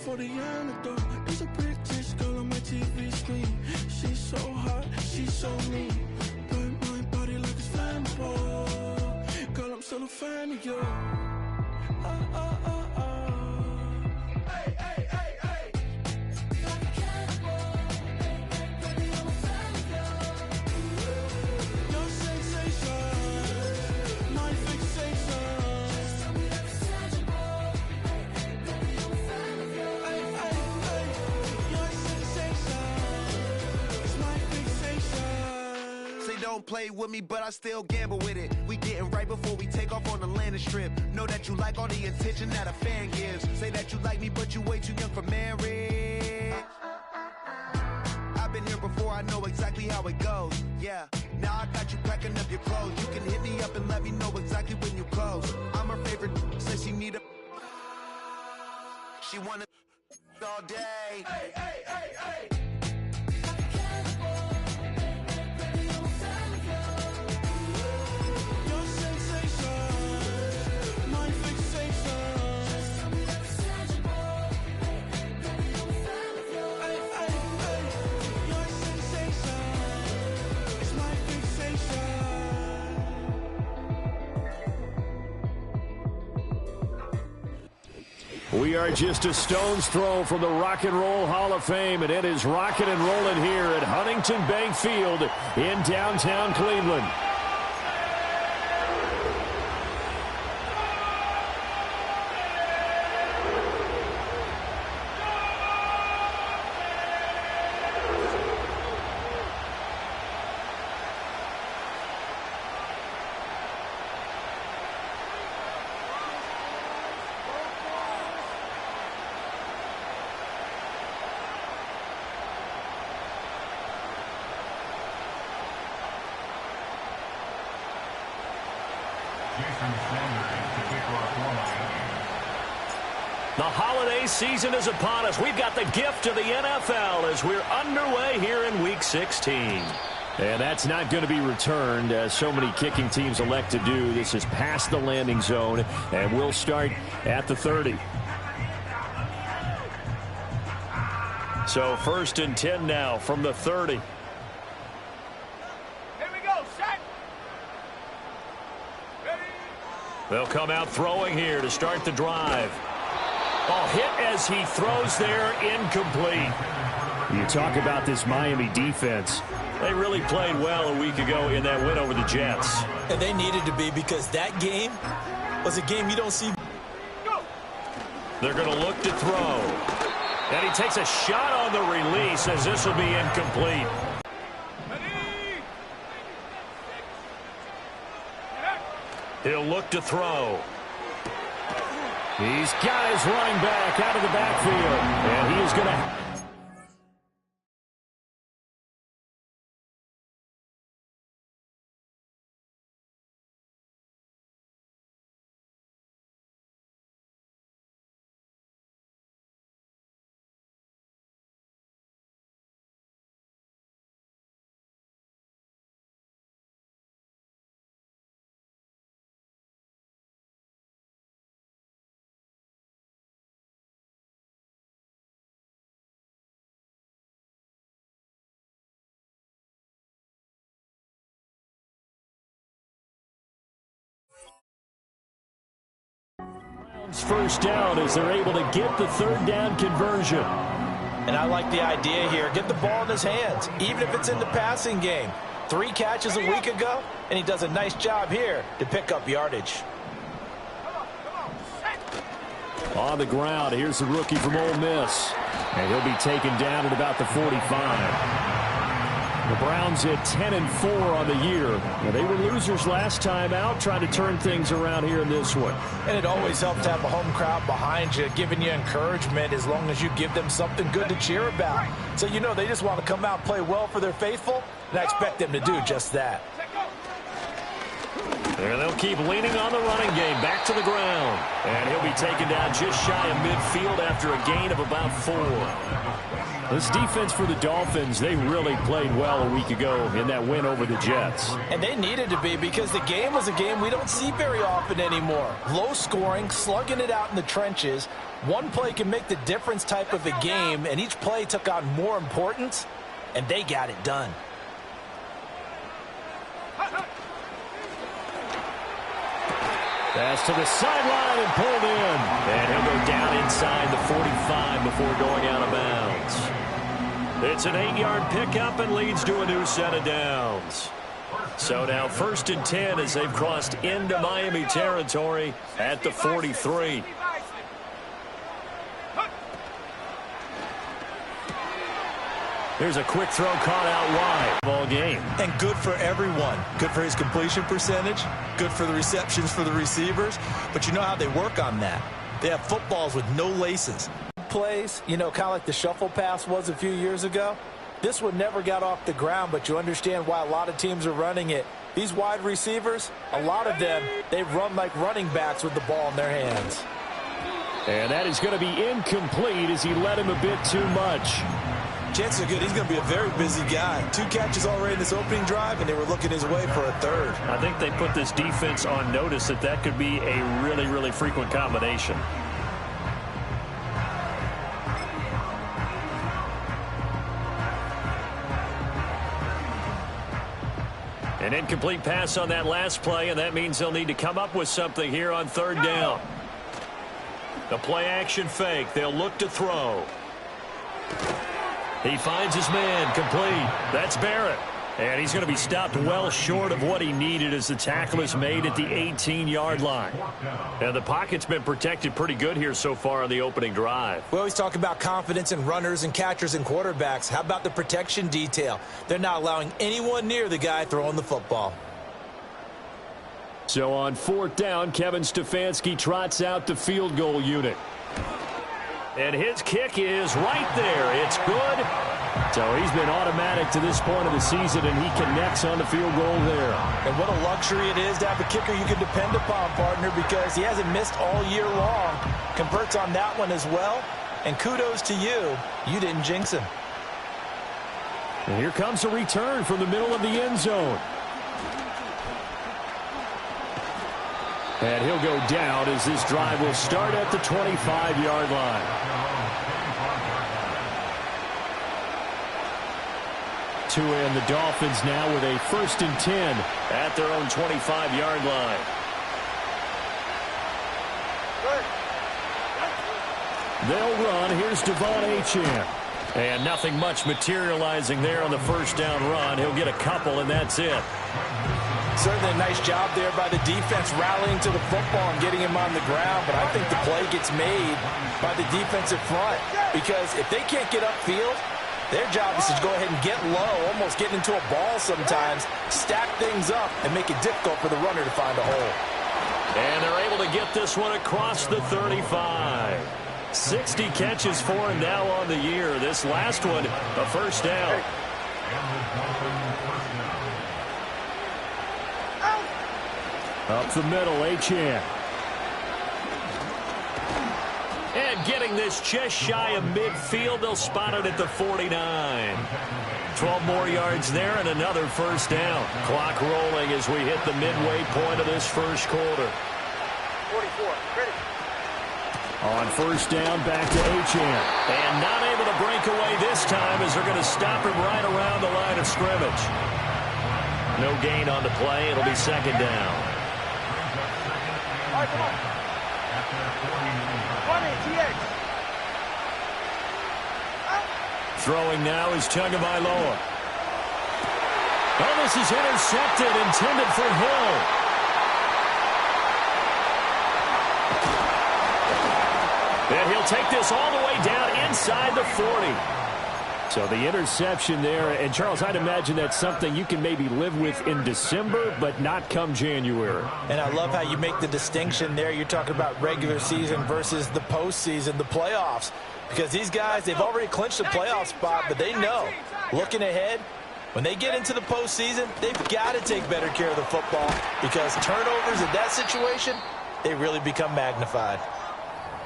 for the antidote. There's a British girl on my TV screen. She's so hot, she's so mean. Burn my body like it's flammable. Girl, I'm still a fan of you. Hey, hey, hey, hey. Like a cannibal. Baby, I'm a fan of you. Your sensation, my fixation. Just tell me that it's tangible. Hey, baby, I'm a fan of you. Hey, hey, hey. Your sensation is my fixation. Say don't play with me, but I still gamble with it. We getting right before we take off on the landing strip. Know that you like all the attention that a fan gives. Say that you like me, but you way too young for marriage. I've been here before, I know exactly how it goes. Yeah, now I got you packing up your clothes. You can hit me up and let me know exactly when you close. I'm her favorite, says she need a... She wanna all day. Hey, hey, hey, hey. We are just a stone's throw from the Rock and Roll Hall of Fame, and it is rocking and rolling here at Huntington Bank Field in downtown Cleveland. The holiday season is upon us. We've got the gift of the NFL as we're underway here in Week 16. And that's not going to be returned, as so many kicking teams elect to do. This is past the landing zone, and we'll start at the 30. So 1st and 10 now from the 30. Here we go, set. Ready. They'll come out throwing here to start the drive. Oh, hit as he throws there, incomplete. You talk about this Miami defense. They really played well a week ago in that win over the Jets. And they needed to be, because that game was a game you don't see. They're going to look to throw. And he takes a shot on the release as this will be incomplete. He'll look to throw. He's got his running back out of the backfield. And he is going to... First down as they're able to get the third down conversion. And I like the idea here. Get the ball in his hands, even if it's in the passing game. 3 catches a week ago, and he does a nice job here to pick up yardage. On the ground, here's the rookie from Ole Miss. And he'll be taken down at about the 45. The Browns at 10-4 on the year. Well, they were losers last time out, trying to turn things around here in this one. And it always helps to have a home crowd behind you, giving you encouragement as long as you give them something good to cheer about. So you know they just want to come out and play well for their faithful, and I expect them to do just that. And they'll keep leaning on the running game. Back to the ground. And he'll be taken down just shy of midfield after a gain of about 4. This defense for the Dolphins, they really played well a week ago in that win over the Jets. And they needed to be, because the game was a game we don't see very often anymore. Low scoring, slugging it out in the trenches. One play can make the difference type of a game, and each play took on more importance, and they got it done. Pass to the sideline and pulled in. And he'll go down inside the 45 before going out of bounds. It's an 8-yard pickup and leads to a new set of downs. So now 1st and 10 as they've crossed into Miami territory at the 43. Here's a quick throw caught out wide. Ball game. And good for everyone. Good for his completion percentage. Good for the receptions for the receivers. But you know how they work on that. They have footballs with no laces. Plays, you know, kind of like the shuffle pass was a few years ago. This one never got off the ground, but you understand why a lot of teams are running it. These wide receivers, a lot of them, they run like running backs with the ball in their hands. And that is going to be incomplete as he led him a bit too much. Chances are good he's going to be a very busy guy. 2 catches already in this opening drive, and they were looking his way for a 3rd. I think they put this defense on notice that that could be a really, really frequent combination. An incomplete pass on that last play, and that means they'll need to come up with something here on 3rd down. The play action fake. They'll look to throw. He finds his man, complete. That's Barrett. And he's going to be stopped well short of what he needed as the tackle is made at the 18-yard line. And the pocket's been protected pretty good here so far on the opening drive. We always talk about confidence in runners and catchers and quarterbacks. How about the protection detail? They're not allowing anyone near the guy throwing the football. So on 4th down, Kevin Stefanski trots out the field goal unit. And his kick is right there. It's good. So he's been automatic to this point of the season, and he connects on the field goal there. And what a luxury it is to have a kicker you can depend upon, partner, because he hasn't missed all year long. Converts on that one as well. And kudos to you. You didn't jinx him. And here comes a return from the middle of the end zone. And he'll go down as this drive will start at the 25-yard line. To end the Dolphins now with a 1st and 10 at their own 25-yard line. They'll run. Here's Devon Achane. And nothing much materializing there on the 1st down run. He'll get a couple, and that's it. Certainly a nice job there by the defense rallying to the football and getting him on the ground, but I think the play gets made by the defensive front, because if they can't get upfield, their job is to go ahead and get low, almost get into a ball sometimes, stack things up, and make it difficult for the runner to find a hole. And they're able to get this one across the 35. 60 catches for him now on the year. This last one, a 1st down. Up the middle, Achane. And getting this just shy of midfield, they'll spot it at the 49. 12 more yards there and another 1st down. Clock rolling as we hit the midway point of this 1st quarter. 44, ready. On 1st down, back to Achane. And not able to break away this time as they're going to stop him right around the line of scrimmage. No gain on the play. It'll be 2nd down. All right, come on. 20, TX. Throwing now is Tagovailoa. Oh, this is intercepted, intended for Hill. And he'll take this all the way down inside the 40. So the interception there, and Charles, I'd imagine that's something you can maybe live with in December, but not come January. And I love how you make the distinction there. You're talking about regular season versus the postseason, the playoffs. Because these guys, they've already clinched a playoff spot, but they know, looking ahead, When they get into the postseason, they've got to take better care of the football because turnovers in that situation, they really become magnified.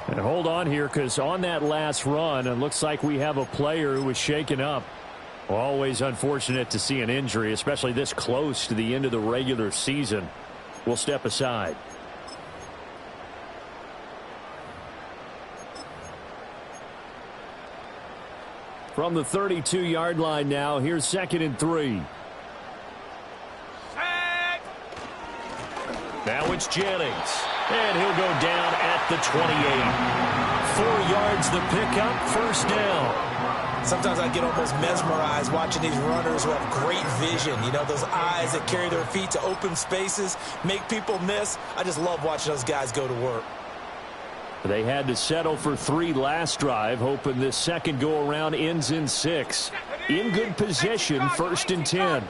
And hold on here, because on that last run, it looks like we have a player who was shaken up. Always unfortunate to see an injury, especially this close to the end of the regular season. We'll step aside. From the 32-yard line now, here's 2nd and 3. Now it's Jennings. And he'll go down at the 28. 4 yards the pickup, 1st down. Sometimes I get almost mesmerized watching these runners who have great vision. You know, those eyes that carry their feet to open spaces, make people miss. I just love watching those guys go to work. They had to settle for 3 last drive, hoping this second go-around ends in 6. In good position, 1st and 10.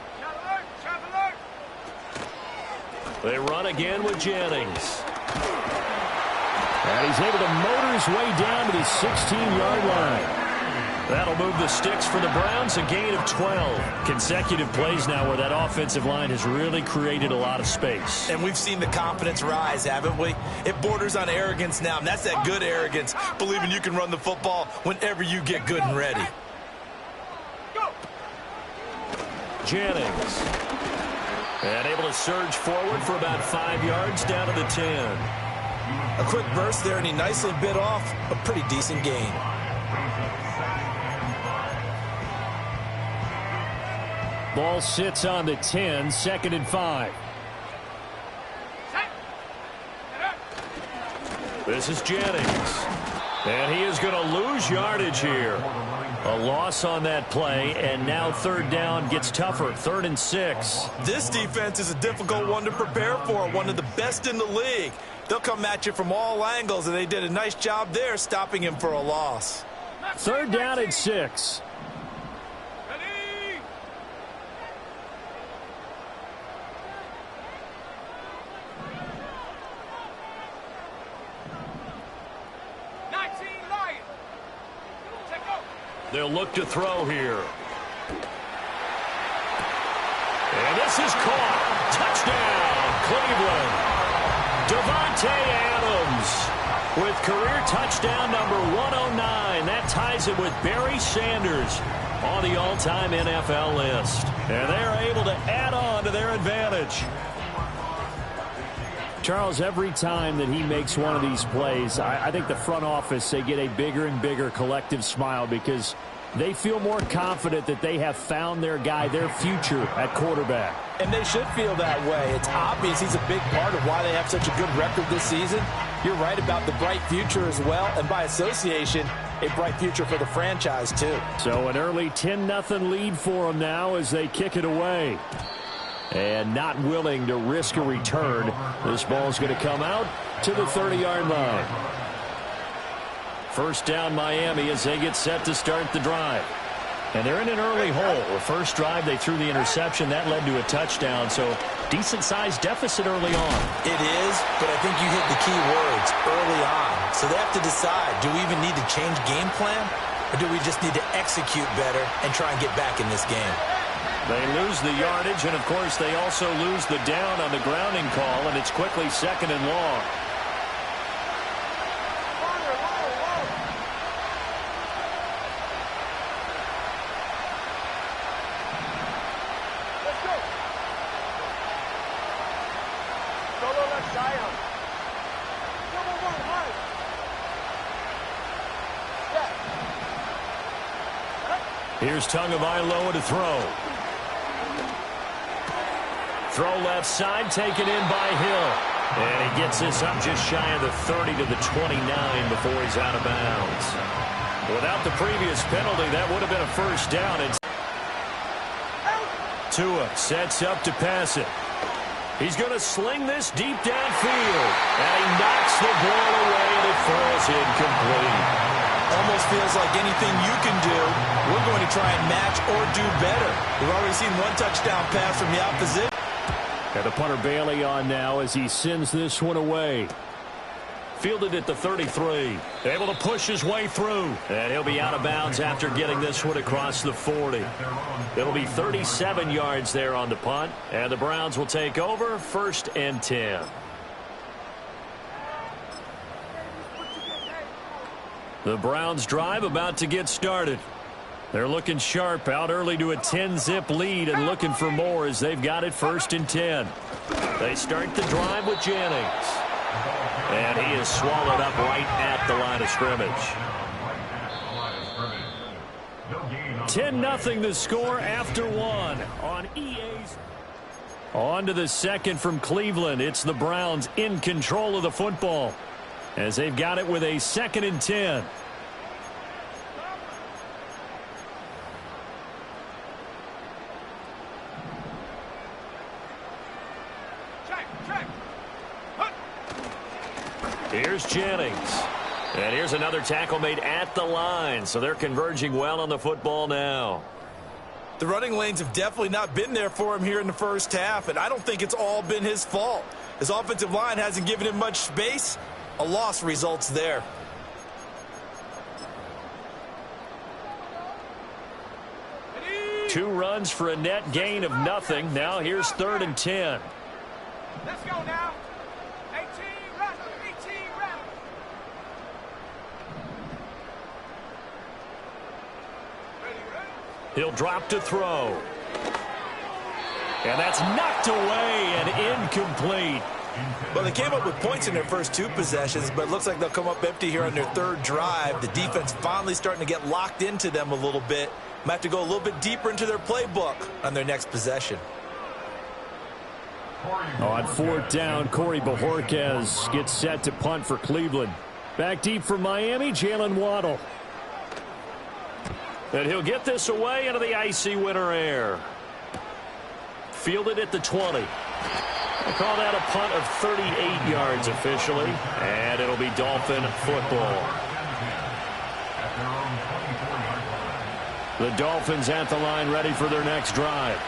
They run again with Jennings. And he's able to motor his way down to the 16-yard line. That'll move the sticks for the Browns, a gain of 12. Consecutive plays now where that offensive line has really created a lot of space. And we've seen the confidence rise, haven't we? It borders on arrogance now, and that's that good arrogance, believing you can run the football whenever you get good and ready. Jennings. And able to surge forward for about 5 yards down to the 10. A quick burst there, and he nicely bit off a pretty decent gain. Ball sits on the 10, 2nd and 5. This is Jennings. And he is going to lose yardage here. A loss on that play, and now 3rd down gets tougher, 3rd and 6. This defense is a difficult one to prepare for, one of the best in the league. They'll come at you from all angles, and they did a nice job there stopping him for a loss. 3rd down and 6. They'll look to throw here. And this is caught. Touchdown, Cleveland. Davante Adams with career touchdown number 109. That ties it with Barry Sanders on the all-time NFL list. And they're able to add on to their advantage. Charles, every time that he makes one of these plays, I think the front office, they get a bigger and bigger collective smile because they feel more confident that they have found their guy, their future at quarterback. And they should feel that way. It's obvious he's a big part of why they have such a good record this season. You're right about the bright future as well, and by association, a bright future for the franchise too. So an early 10-0 lead for them now as they kick it away. And not willing to risk a return. This ball's going to come out to the 30-yard line. 1st down Miami as they get set to start the drive. And they're in an early hole. The first drive they threw the interception. That led to a touchdown. So decent-sized deficit early on. It is, but I think you hit the key words early on. So they have to decide, do we even need to change game plan? Or do we just need to execute better and try and get back in this game? They lose the yardage, and, of course, they also lose the down on the grounding call, and it's quickly 2nd and long. Here's Tagovailoa to throw. Throw left side, taken in by Hill. And he gets this up just shy of the 30 to the 29 before he's out of bounds. Without the previous penalty, that would have been a 1st down. Tua sets up to pass it. He's going to sling this deep downfield. And he knocks the ball away, and it falls incomplete. Almost feels like anything you can do, we're going to try and match or do better. We've already seen one touchdown pass from the opposition. And the punter Bailey on now as he sends this one away. Fielded at the 33. Able to push his way through. And he'll be out of bounds after getting this one across the 40. It'll be 37 yards there on the punt. And the Browns will take over 1st and 10. The Browns drive about to get started. They're looking sharp, out early to a 10-zip lead and looking for more as they've got it 1st and 10. They start the drive with Jennings. And he is swallowed up right at the line of scrimmage. 10-0 the score after one on EA's. On to the second from Cleveland. It's the Browns in control of the football as they've got it with a 2nd and 10. Here's Jennings. And here's another tackle made at the line. So they're converging well on the football now. The running lanes have definitely not been there for him here in the first half, and I don't think it's all been his fault. His offensive line hasn't given him much space. A loss results there. Two runs for a net gain of nothing. Now here's 3rd and 10. Let's go now. 18 run. 18 run. He'll drop to throw. And that's knocked away and incomplete. Well, they came up with points in their first 2 possessions, but it looks like they'll come up empty here on their 3rd drive. The defense finally starting to get locked into them a little bit. Might have to go a little bit deeper into their playbook on their next possession. On 4th down, Corey Bojorquez gets set to punt for Cleveland. Back deep for Miami, Jalen Waddle. And he'll get this away into the icy winter air. Fielded at the 20. They call that a punt of 38 yards officially. And it'll be Dolphin football. The Dolphins at the line ready for their next drive.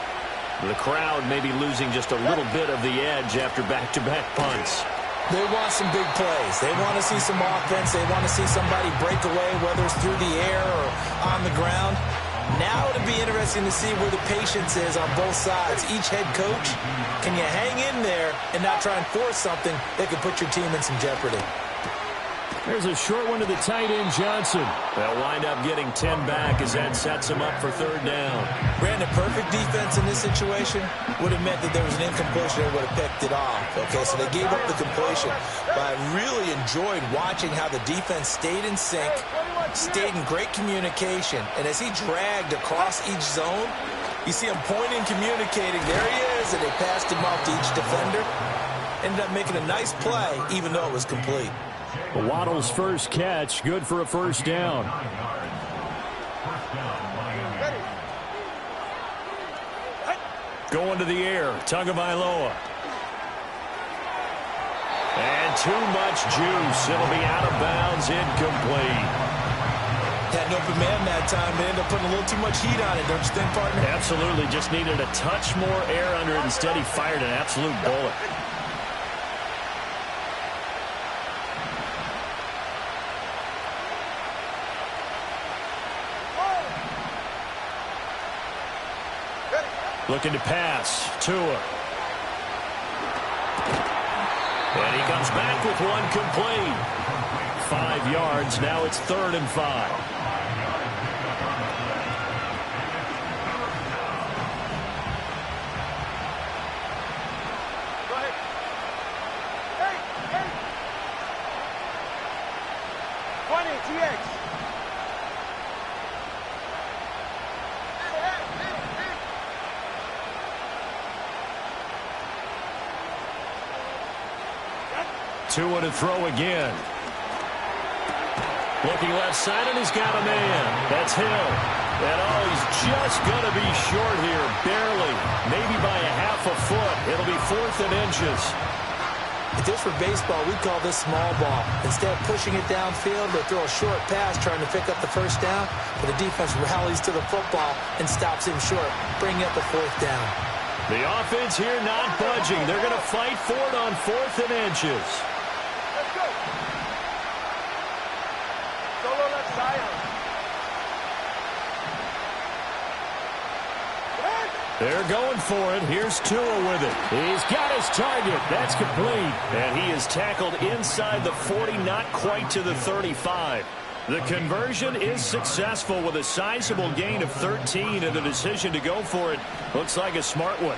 The crowd may be losing just a little bit of the edge after back-to-back punts. They want some big plays. They want to see some offense. They want to see somebody break away, whether it's through the air or on the ground. Now it'll be interesting to see where the patience is on both sides. Each head coach, can you hang in there and not try and force something that could put your team in some jeopardy? There's a short one to the tight end, Johnson. They'll wind up getting 10 back as that sets them up for 3rd down. Brandon, perfect defense in this situation would have meant that there was an incompletion and would have picked it off. Okay, so they gave up the completion. But I really enjoyed watching how the defense stayed in sync, stayed in great communication. And as he dragged across each zone, you see him pointing, communicating. There he is, and they passed him off to each defender. Ended up making a nice play, even though it was complete. Waddle's first catch, good for a 1st down. Going to the air, Tagovailoa. And too much juice. It'll be out of bounds, incomplete. Had an open man that time, but ended up putting a little too much heat on it, don't you think, partner? Absolutely, just needed a touch more air under it. Instead, he fired an absolute bullet. Looking to pass. Tua. And he comes back with one complete. 5 yards. Now it's 3rd and 5. Go ahead. Hey. 20, GX. Tua to throw again. Looking left side, and he's got a man. That's Hill. And he's just going to be short here, barely. Maybe by a half a foot. It'll be 4th and inches. If this were baseball, we'd call this small ball. Instead of pushing it downfield, they throw a short pass trying to pick up the 1st down, but the defense rallies to the football and stops him short, bringing up a 4th down. The offense here not budging. They're going to fight for it on 4th and inches. They're going for it. Here's Tua with it. He's got his target. That's complete. And he is tackled inside the 40, not quite to the 35. The conversion is successful with a sizable gain of 13, and the decision to go for it looks like a smart one.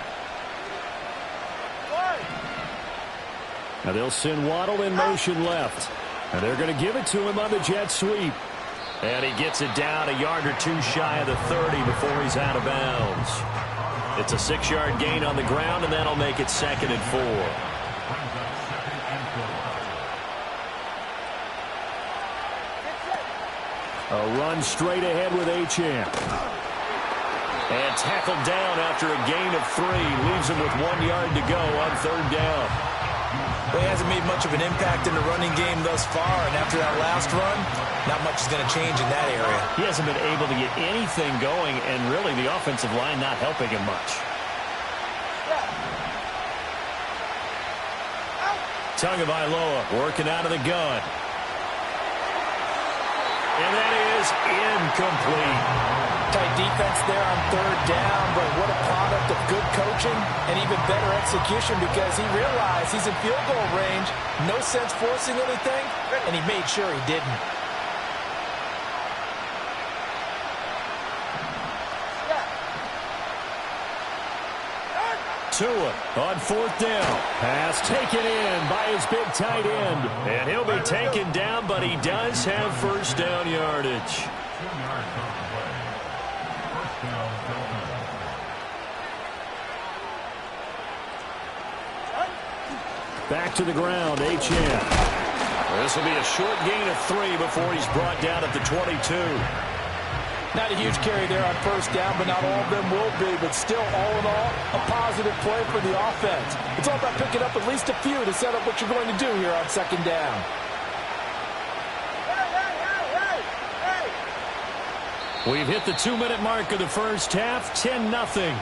Now they'll send Waddle in motion left. And they're going to give it to him on the jet sweep. And he gets it down a yard or two shy of the 30 before he's out of bounds. It's a 6-yard gain on the ground, and that'll make it 2nd and 4. A run straight ahead with Achane. And tackled down after a gain of 3. Leaves him with 1 yard to go on 3rd down. Well, he hasn't made much of an impact in the running game thus far, and after that last run, not much is going to change in that area. He hasn't been able to get anything going, and really the offensive line not helping him much. Tagovailoa working out of the gun. And that is incomplete. Tight defense there on 3rd down, but what a product of good coaching and even better execution, because he realized he's in field goal range. No sense forcing anything, and he made sure he didn't. Tua on 4th down. Pass taken in by his big tight end. And he'll be taken down, but he does have 1st down yardage. Back to the ground, Achane. This will be a short gain of 3 before he's brought down at the 22. Not a huge carry there on 1st down, but not all of them will be. But still, all in all, a positive play for the offense. It's all about picking up at least a few to set up what you're going to do here on 2nd down. We've hit the 2-minute mark of the first half. 10-0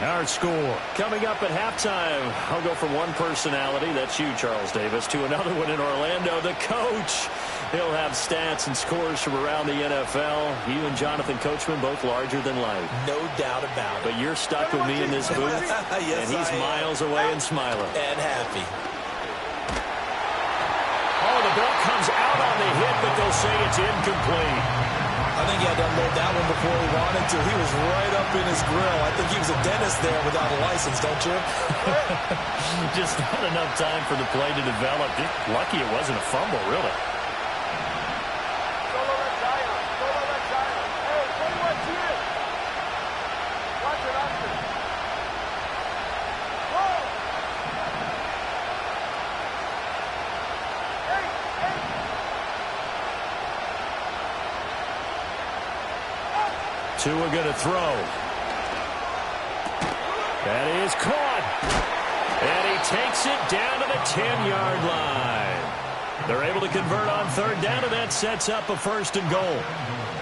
our score. Coming up at halftime, I'll go from one personality, that's you, Charles Davis, to another one in Orlando, the coach. He'll have stats and scores from around the NFL. You and Jonathan Coachman, both larger than life. No doubt about it. But you're stuck with me in this booth, yes, and he's miles away and smiling. And happy. Oh, the ball comes out on the hit, but they'll say it's incomplete. I think he had to unload that one before he wanted to. He was right up in his grill. I think he was a dentist there without a license, don't you? Just not enough time for the play to develop. Lucky it wasn't a fumble, really. Tua going to throw. That is caught. And he takes it down to the 10-yard line. They're able to convert on 3rd down, and that sets up a 1st and goal.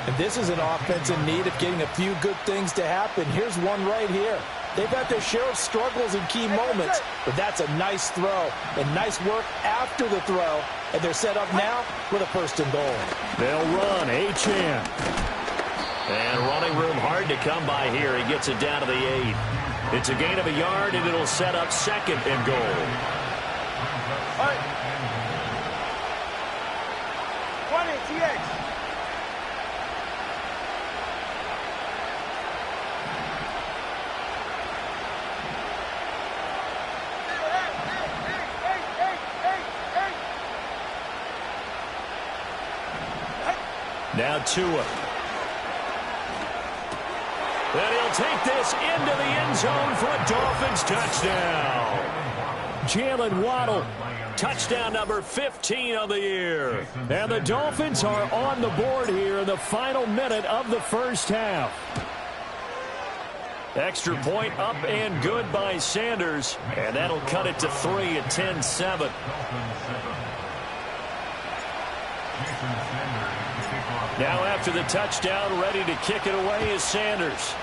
And this is an offense in need of getting a few good things to happen. Here's one right here. They've had their share of struggles in key moments, but that's a nice throw and nice work after the throw. And they're set up now with a 1st and goal. They'll run. Achane. And running room hard to come by here. He gets it down to the 8. It's a gain of a yard, and it'll set up 2nd and goal. 20, TX. Now Tua. And he'll take this into the end zone for a Dolphins touchdown. Jalen Waddle, touchdown number 15 of the year. And the Dolphins are on the board here in the final minute of the first half. Extra point up and good by Sanders. And that'll cut it to 3 at 10-7. Now after the touchdown, ready to kick it away is Sanders.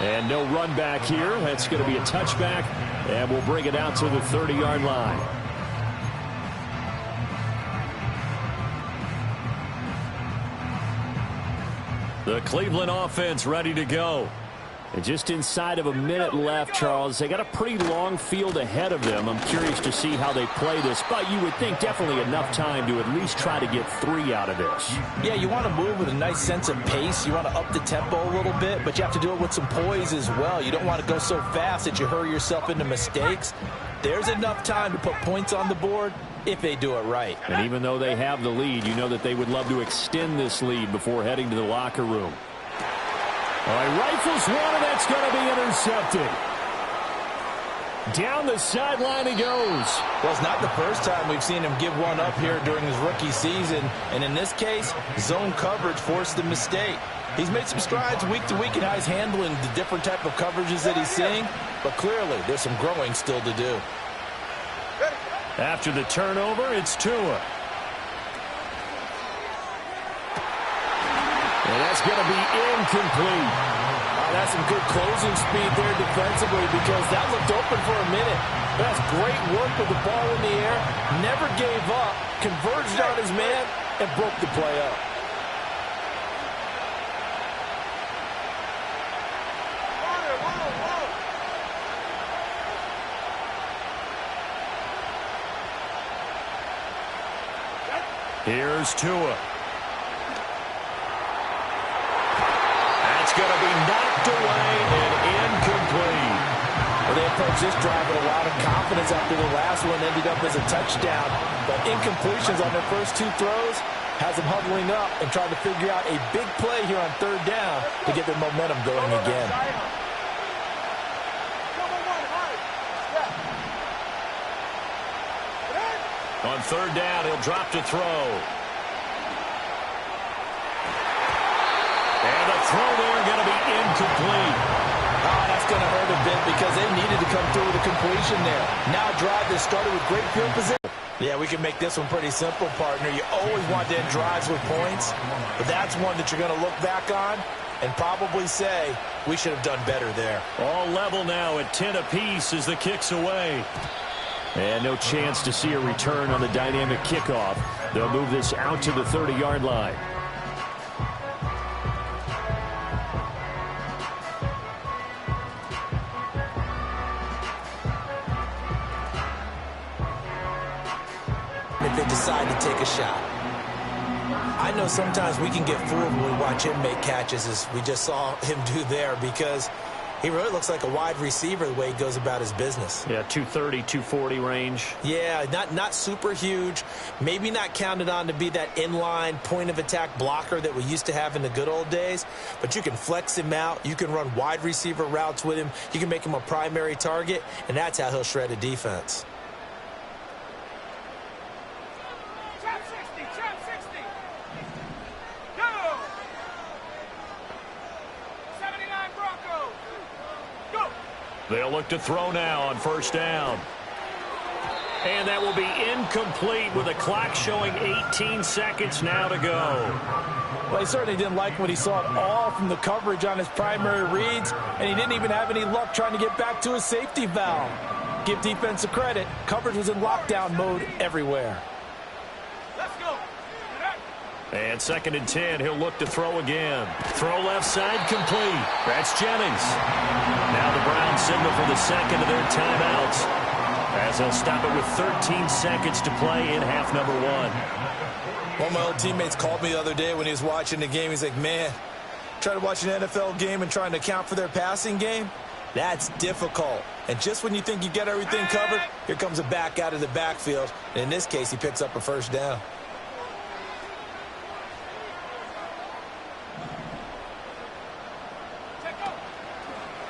And no run back here. That's going to be a touchback, and we'll bring it out to the 30-yard line. The Cleveland offense ready to go. And just inside of a minute left, Charles. They got a pretty long field ahead of them. I'm curious to see how they play this, but you would think definitely enough time to at least try to get 3 out of this. Yeah, you want to move with a nice sense of pace. You want to up the tempo a little bit, but you have to do it with some poise as well. You don't want to go so fast that you hurry yourself into mistakes. There's enough time to put points on the board if they do it right. And even though they have the lead, you know that they would love to extend this lead before heading to the locker room. All right, rifles one, and that's going to be intercepted. Down the sideline he goes. Well, it's not the first time we've seen him give one up here during his rookie season. And in this case, zone coverage forced the mistake. He's made some strides week to week in how he's handling the different type of coverages that he's seeing. But clearly, there's some growing still to do. After the turnover, it's Tua. And that's going to be incomplete. That's some good closing speed there defensively because that looked open for a minute. That's great work with the ball in the air. Never gave up, converged on his man, and broke the play up. Here's Tua. That's going to be knocked away and incomplete. Well, they approached this drive with a lot of confidence after the last one ended up as a touchdown. But incompletions on their first 2 throws has them huddling up and trying to figure out a big play here on 3rd down to get their momentum going again. On 3rd down, he'll drop to throw. And the throw there going to be incomplete. Oh, that's going to hurt a bit because they needed to come through with a completion there. Now a drive that started with great field position. Yeah, we can make this one pretty simple, partner. You always want to end drives with points, but that's one that you're going to look back on and probably say, we should have done better there. All level now at 10 apiece as the kick's away. And no chance to see a return on the dynamic kickoff. They'll move this out to the 30-yard line. If they decide to take a shot. I know sometimes we can get fooled when we watch him make catches, as we just saw him do there, because he really looks like a wide receiver the way he goes about his business. Yeah, 230, 240 range. Yeah, not super huge. Maybe not counted on to be that inline point-of-attack blocker that we used to have in the good old days. But you can flex him out. You can run wide receiver routes with him. You can make him a primary target, and that's how he'll shred a defense. They'll look to throw now on 1st down. And that will be incomplete with the clock showing 18 seconds now to go. Well, he certainly didn't like what he saw at all from the coverage on his primary reads, and he didn't even have any luck trying to get back to his safety valve. Give defense a credit. Coverage was in lockdown mode everywhere. And 2nd and 10, he'll look to throw again. Throw left side, complete. That's Jennings. Now the Browns signal for the 2nd of their timeouts, as they'll stop it with 13 seconds to play in half number 1. One of my old teammates called me the other day when he was watching the game. He's like, man, trying to watch an NFL game and trying to account for their passing game? That's difficult. And just when you think you get everything covered, here comes a back out of the backfield. And in this case, he picks up a 1st down.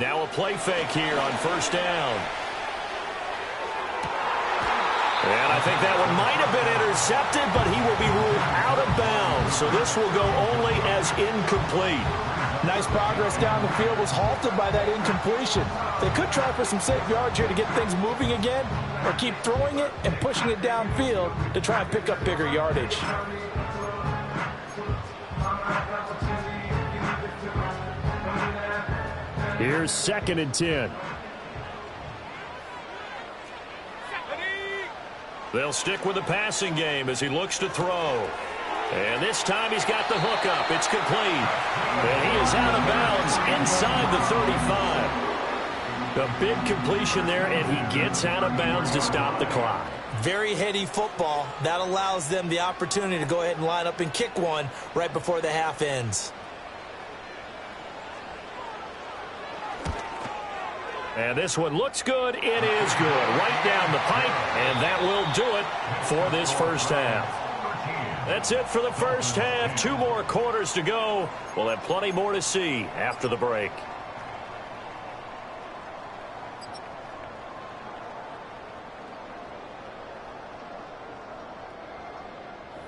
Now a play fake here on 1st down. And I think that one might have been intercepted, but he will be ruled out of bounds. So this will go only as incomplete. Nice progress down the field was halted by that incompletion. They could try for some safe yards here to get things moving again, or keep throwing it and pushing it downfield to try and pick up bigger yardage. Here's 2nd and 10. They'll stick with the passing game as he looks to throw. And this time he's got the hook up. It's complete. And he is out of bounds inside the 35. A big completion there, and he gets out of bounds to stop the clock. Very heady football. That allows them the opportunity to go ahead and line up and kick one right before the half ends. And this one looks good. It is good. Right down the pipe, and that will do it for this first half. That's it for the first half. 2 more quarters to go. We'll have plenty more to see after the break.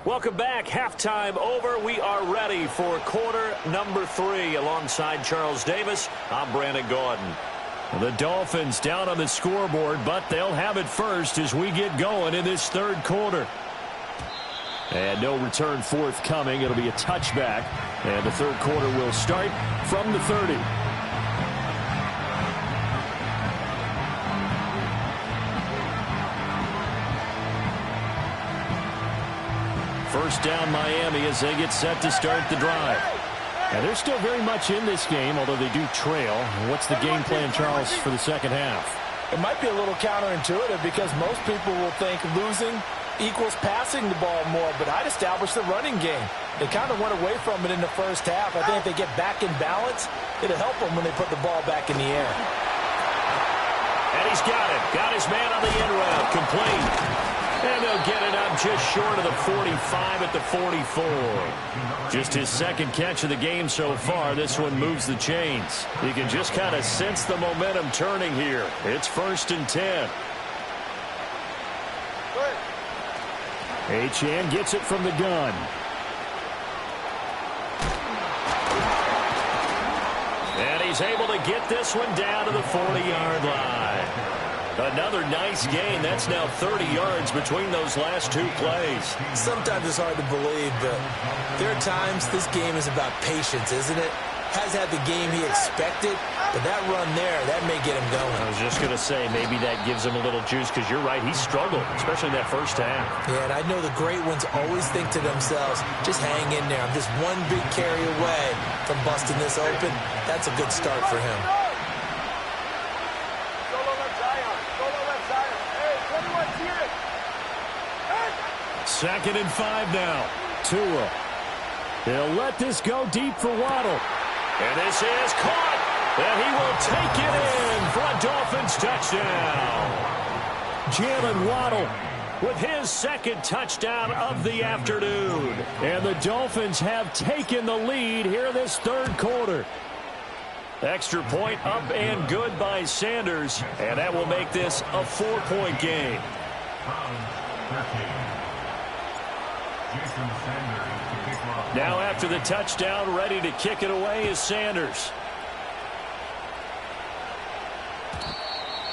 Welcome back. Halftime over. We are ready for quarter number 3. Alongside Charles Davis, I'm Brandon Gaudin. The Dolphins down on the scoreboard, but they'll have it first as we get going in this third quarter. And no return forthcoming. It'll be a touchback. And the third quarter will start from the 30. First down Miami as they get set to start the drive. And they're still very much in this game, although they do trail. What's the game plan, Charles, for the second half? It might be a little counterintuitive because most people will think losing equals passing the ball more, but I'd establish the running game. They kind of went away from it in the first half. I think if they get back in balance, it'll help them when they put the ball back in the air. And he's got it. Got his man on the end route. Complete. And they'll get it up just short of the 45 at the 44. Just his second catch of the game so far. This one moves the chains. You can just kind of sense the momentum turning here. It's 1st and 10. Achane gets it from the gun. And he's able to get this one down to the 40-yard line. Another nice gain. That's now 30 yards between those last 2 plays. Sometimes it's hard to believe, but there are times this game is about patience, isn't it? Has had the game he expected, but that run there, that may get him going. I was just going to say, maybe that gives him a little juice, because you're right, he struggled, especially in that first half. Yeah, and I know the great ones always think to themselves, just hang in there. I'm just one big carry away from busting this open. That's a good start for him. Second and 5 now. Tua. They'll let this go deep for Waddle. And this is caught. And he will take it in for a Dolphins touchdown. Jalen Waddle with his second touchdown of the afternoon. And the Dolphins have taken the lead here this third quarter. Extra point up and good by Sanders. And that will make this a 4-point game. Now after the touchdown, ready to kick it away is Sanders.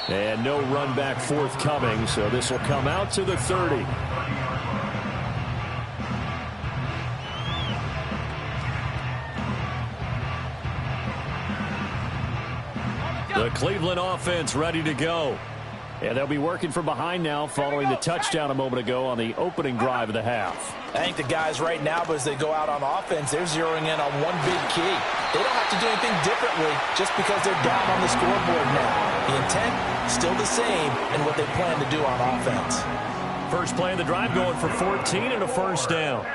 And no run back forthcoming, so this will come out to the 30. The Cleveland offense ready to go. And they'll be working from behind now following the touchdown a moment ago on the opening drive of the half. I think the guys right now, as they go out on offense, they're zeroing in on one big key. They don't have to do anything differently just because they're down on the scoreboard now. The intent, still the same in what they plan to do on offense. First play of the drive going for 14 and a first down.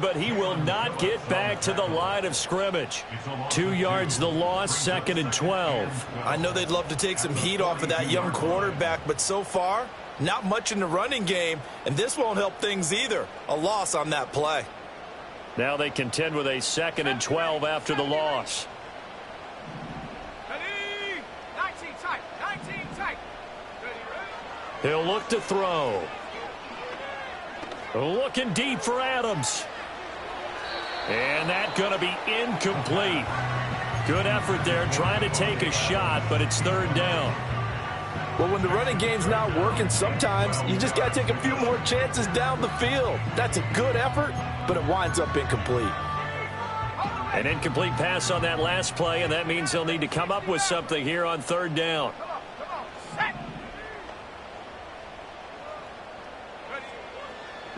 But he will not get back to the line of scrimmage. 2 yards the loss, 2nd and 12. I know they'd love to take some heat off of that young quarterback, but so far, not much in the running game, and this won't help things either. A loss on that play. Now they contend with a 2nd and 12 after the loss. 19 tight, 19 tight. He'll look to throw. Looking deep for Adams. And that's going to be incomplete. Good effort there trying to take a shot, but it's 3rd down. Well, when the running game's not working, sometimes you just got to take a few more chances down the field. That's a good effort, but it winds up incomplete. An incomplete pass on that last play, and that means they'll need to come up with something here on 3rd down.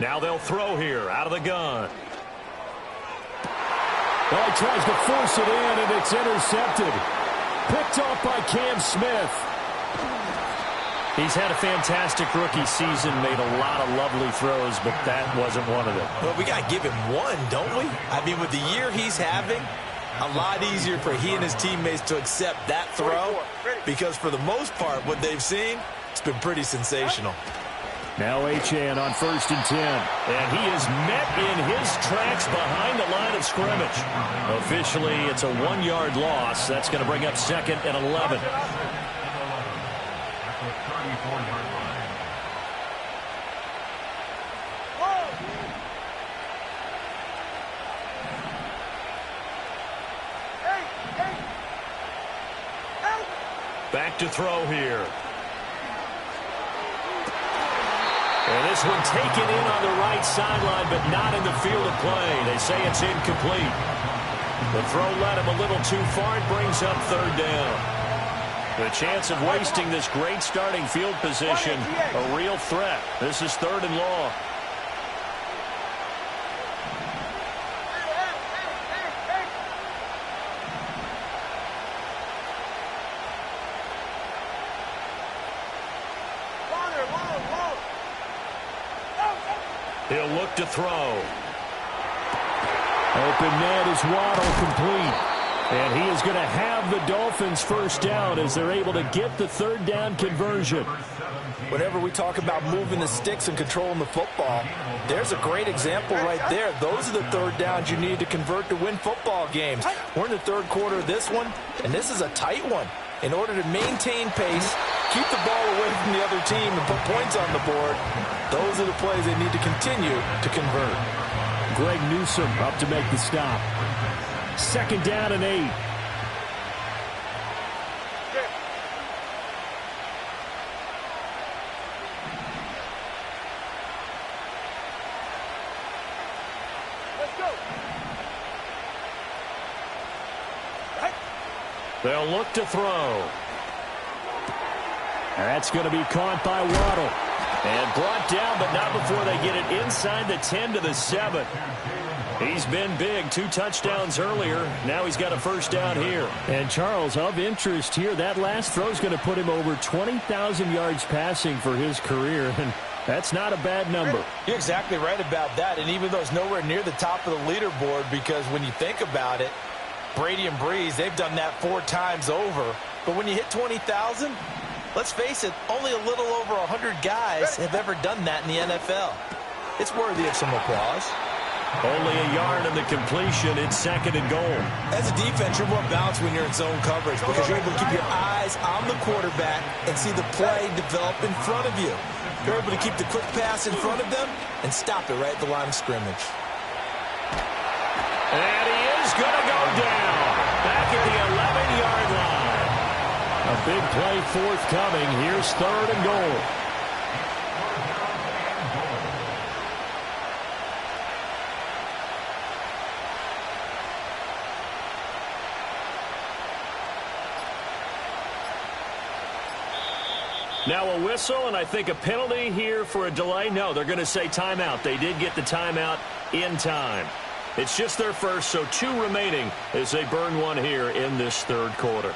Now they'll throw here out of the gun. Well, he tries to force it in, and it's intercepted. Picked off by Cam Smith. He's had a fantastic rookie season, made a lot of lovely throws, but that wasn't one of them. Well, we got to give him one, don't we? I mean, with the year he's having, a lot easier for he and his teammates to accept that throw because for the most part, what they've seen, it's been pretty sensational. Now Achane on 1st and 10. And he is met in his tracks behind the line of scrimmage. Officially, it's a 1-yard loss. That's going to bring up 2nd and 11. Back to throw here. And this one taken in on the right sideline, but not in the field of play. They say it's incomplete. The throw led him a little too far. It brings up 3rd down. The chance of wasting this great starting field position, a real threat. This is 3rd and long. He'll look to throw. Open net is Waddle, complete. And he is going to have the Dolphins 1st down as they're able to get the 3rd down conversion. Whenever we talk about moving the sticks and controlling the football, there's a great example right there. Those are the 3rd downs you need to convert to win football games. We're in the 3rd quarter of this one, and this is a tight one. In order to maintain pace, keep the ball away from the other team, and put points on the board, those are the plays they need to continue to convert. Greg Newsome up to make the stop. 2nd down and 8. They'll look to throw. That's going to be caught by Waddle. And brought down, but not before they get it inside the 10 to the 7. He's been big. 2 touchdowns earlier. Now he's got a 1st down here. And Charles, of interest here, that last throw is going to put him over 20,000 yards passing for his career. And that's not a bad number. You're exactly right about that. And even though it's nowhere near the top of the leaderboard, because when you think about it, Brady and Breeze, they've done that 4 times over. But when you hit 20,000, let's face it, only a little over 100 guys have ever done that in the NFL. It's worthy of some applause. Only a yard in the completion. It's 2nd and goal. As a defense, you're more balanced when you're in zone coverage because you're able to keep your eyes on the quarterback and see the play develop in front of you. You're able to keep the quick pass in front of them and stop it right at the line of scrimmage. And he is going to go down back at the 11-yard line. A big play forthcoming. Here's 3rd and goal. Now a whistle, and I think a penalty here for a delay. No, they're going to say timeout. They did get the timeout in time. It's just their first, so 2 remaining as they burn one here in this 3rd quarter.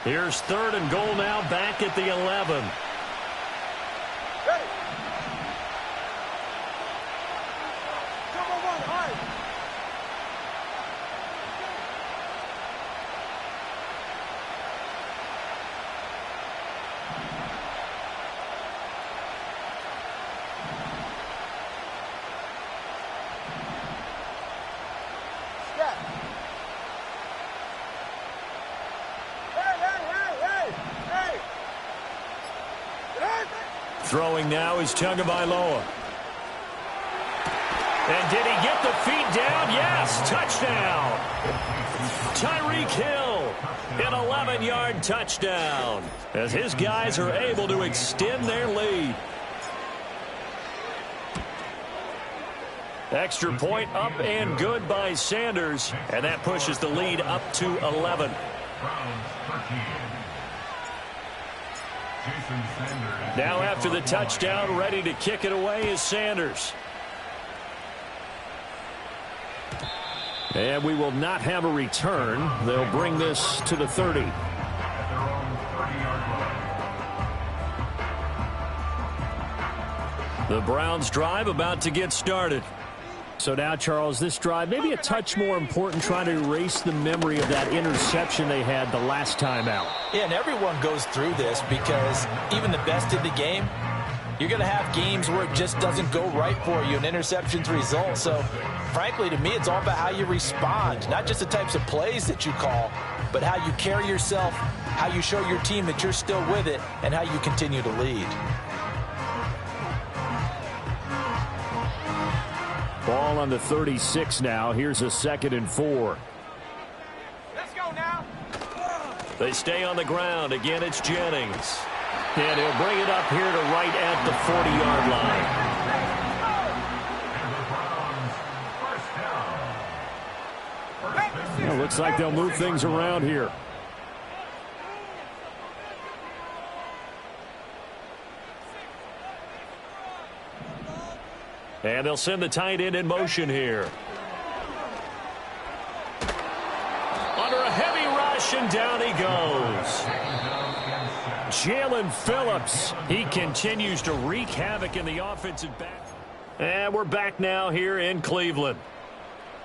Here's 3rd and goal now, back at the 11. Throwing now is Tagovailoa. And did he get the feet down? Yes, touchdown. Tyreek Hill, an 11-yard touchdown, as his guys are able to extend their lead. Extra point up and good by Sanders, and that pushes the lead up to 11. Now after the touchdown, ready to kick it away is Sanders. And we will not have a return. They'll bring this to the 30. The Browns drive about to get started. So now, Charles, this drive maybe a touch more important, trying to erase the memory of that interception they had the last time out. Yeah, and everyone goes through this because even the best in the game, you're going to have games where it just doesn't go right for you, and interceptions result. So, frankly, to me, it's all about how you respond, not just the types of plays that you call, but how you carry yourself, how you show your team that you're still with it, and how you continue to lead. Ball on the 36 now. Here's a 2nd and 4. Let's go now. They stay on the ground. Again, it's Jennings. And he'll bring it up here to right at the 40-yard line. Well, looks like they'll move things around here. And they'll send the tight end in motion here. Under a heavy rush, and down he goes. Jalen Phillips. He continues to wreak havoc in the offensive back. And we're back now here in Cleveland.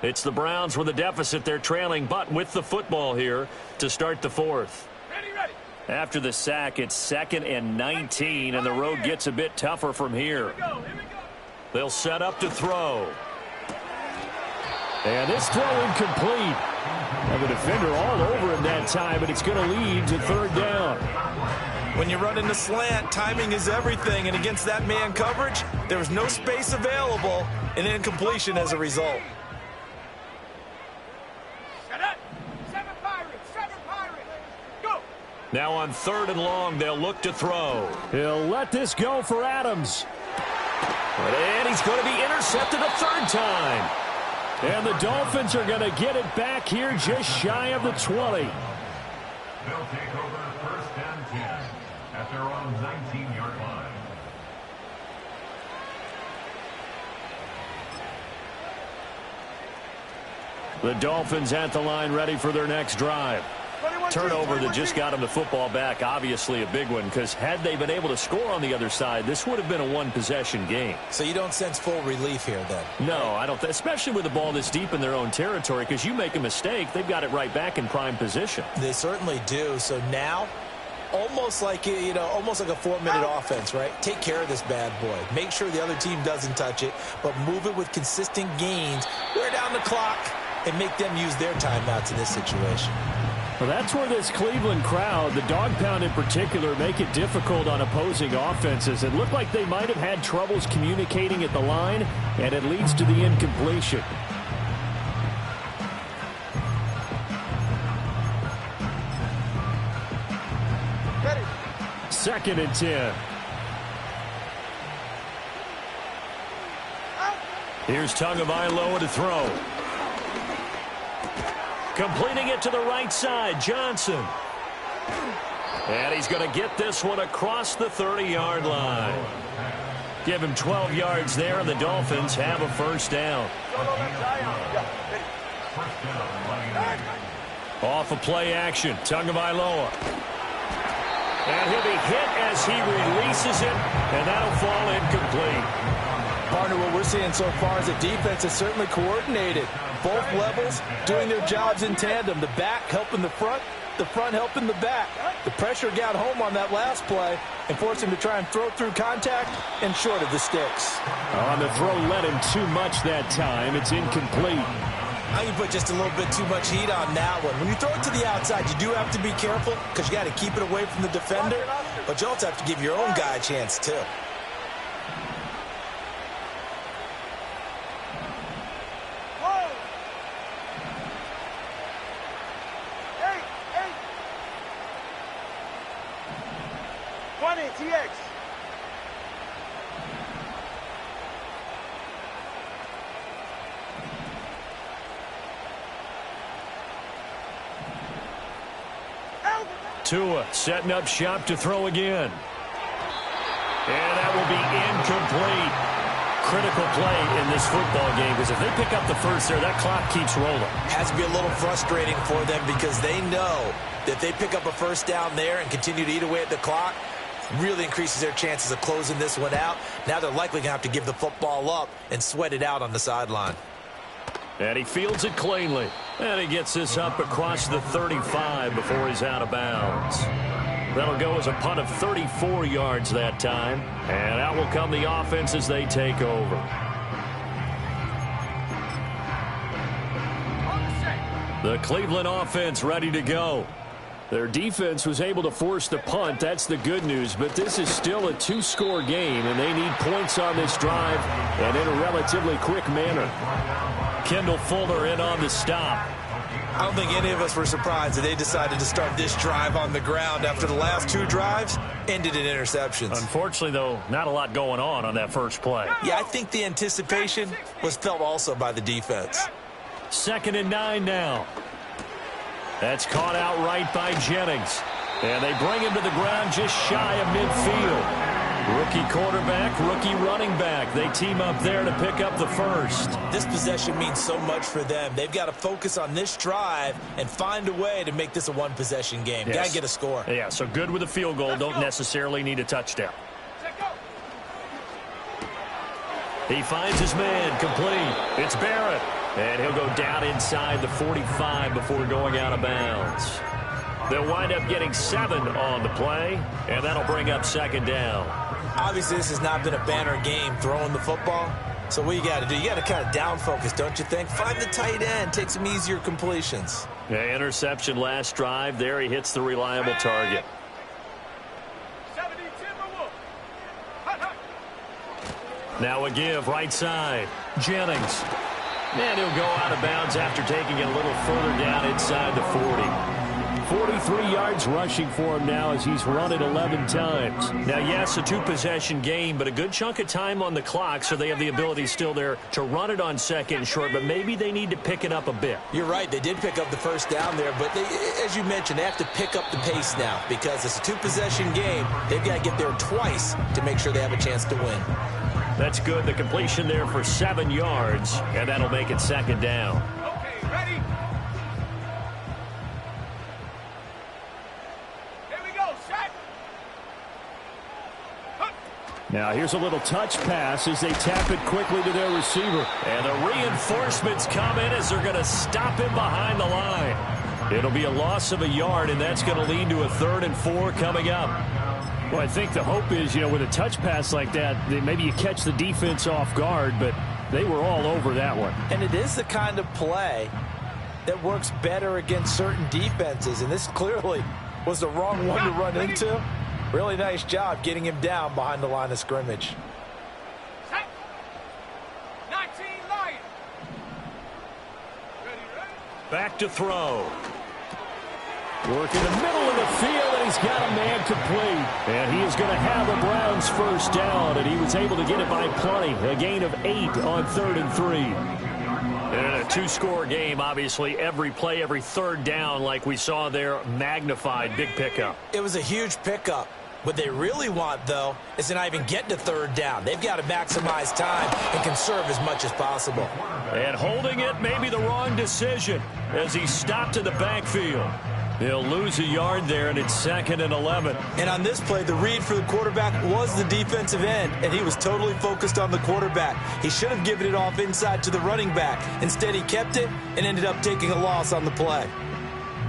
It's the Browns with a deficit. They're trailing, but with the football here to start the 4th. Ready. After the sack, it's 2nd and 19, and the road gets a bit tougher from here. Here we go. They'll set up to throw. And this throw incomplete. Have a defender all over him that time, but it's going to lead to 3rd down. When you run in the slant, timing is everything, and against that man coverage, there was no space available, and incompletion as a result. Shut up. 7 Pirates. Go. Now on 3rd and long, they'll look to throw. He'll let this go for Adams. And he's going to be intercepted a 3rd time. And the Dolphins are going to get it back here just shy of the 20. They'll take over 1st and 10 at their own 19-yard line. The Dolphins at the line, ready for their next drive. Turnover that just got them the football back, obviously a big one, because had they been able to score on the other side, this would have been a 1-possession game. So you don't sense full relief here then? No, I don't, especially with the ball this deep in their own territory, because you make a mistake, they've got it right back in prime position. They certainly do. So now, almost like a 4-minute offense, right? Take care of this bad boy. Make sure the other team doesn't touch it, but move it with consistent gains. Wear down the clock and make them use their timeouts in this situation. Well, that's where this Cleveland crowd, the dog pound in particular, make it difficult on opposing offenses. It looked like they might have had troubles communicating at the line, and it leads to the incompletion. Ready. 2nd and 10. Here's Tagovailoa to throw. Completing it to the right side, Johnson. And he's going to get this one across the 30-yard line. Give him 12 yards there, and the Dolphins have a 1st down. Off of play action, Tagovailoa. And he'll be hit as he releases it, and that'll fall incomplete. Partner, what we're seeing so far is a defense is certainly coordinated. Both levels doing their jobs in tandem. The back helping the front helping the back. The pressure got home on that last play and forced him to try and throw through contact and short of the sticks. On the throw, let him too much that time. It's incomplete. I can put just a little bit too much heat on that one. When you throw it to the outside, you do have to be careful because you got to keep it away from the defender, but you also have to give your own guy a chance too. TX. Tua setting up shop to throw again. And that will be incomplete. Critical play in this football game, because if they pick up the first there, that clock keeps rolling. Has to be a little frustrating for them because they know that if they pick up a first down there and continue to eat away at the clock, really increases their chances of closing this one out. Now they're likely going to have to give the football up and sweat it out on the sideline. And he fields it cleanly. And he gets this up across the 35 before he's out of bounds. That'll go as a punt of 34 yards that time. And out will come the offense as they take over. The Cleveland offense ready to go. Their defense was able to force the punt. That's the good news. But this is still a two-score game, and they need points on this drive and in a relatively quick manner. Kendall Fuller in on the stop. I don't think any of us were surprised that they decided to start this drive on the ground after the last two drives ended in interceptions. Unfortunately, though, not a lot going on that first play. Yeah, I think the anticipation was felt also by the defense. 2nd and 9 now. That's caught out right by Jennings. And they bring him to the ground just shy of midfield. Rookie quarterback, rookie running back. They team up there to pick up the first. This possession means so much for them. They've got to focus on this drive and find a way to make this a one-possession game. Yes. Got to get a score. Yeah, so good with a field goal. Don't necessarily need a touchdown. He finds his man complete. It's Barrett. And he'll go down inside the 45 before going out of bounds. They'll wind up getting 7 on the play, and that'll bring up 2nd down. Obviously, this has not been a banner game throwing the football. So what you got to do, you got to kind of down focus, don't you think? Find the tight end, take some easier completions. Yeah, interception last drive. There he hits the reliable target. Now a give right side. Jennings. And he'll go out of bounds after taking it a little further down inside the 40. 43 yards rushing for him now as he's run it 11 times. Now, yes, a two-possession game, but a good chunk of time on the clock, so they have the ability still there to run it on 2nd and short, but maybe they need to pick it up a bit. You're right. They did pick up the first down there, but they, as you mentioned, they have to pick up the pace now because it's a two-possession game. They've got to get there twice to make sure they have a chance to win. That's good. The completion there for 7 yards, and that'll make it 2nd down. Okay, ready? Here we go, set. Now here's a little touch pass as they tap it quickly to their receiver. And the reinforcements come in as they're going to stop him behind the line. It'll be a loss of a yard, and that's going to lead to a 3rd and 4 coming up. Well, I think the hope is, with a touch pass like that, maybe you catch the defense off guard, but they were all over that one. And it is the kind of play that works better against certain defenses, and this clearly was the wrong one to run into. Really nice job getting him down behind the line of scrimmage. Set. 19 Lions. Ready? Back to throw. Work in the middle of the field, and he's got a man complete. And he is going to have the Browns first down, and he was able to get it by plenty. A gain of 8 on 3rd and 3. And a two-score game, obviously, every play, every 3rd down, like we saw there, magnified, big pickup. It was a huge pickup. What they really want, though, is to not even get to 3rd down. They've got to maximize time and conserve as much as possible. And holding it may be the wrong decision as he stopped in the backfield. He'll lose a yard there, and it's 2nd and 11. And on this play, the read for the quarterback was the defensive end, and he was totally focused on the quarterback. He should have given it off inside to the running back. Instead, he kept it and ended up taking a loss on the play.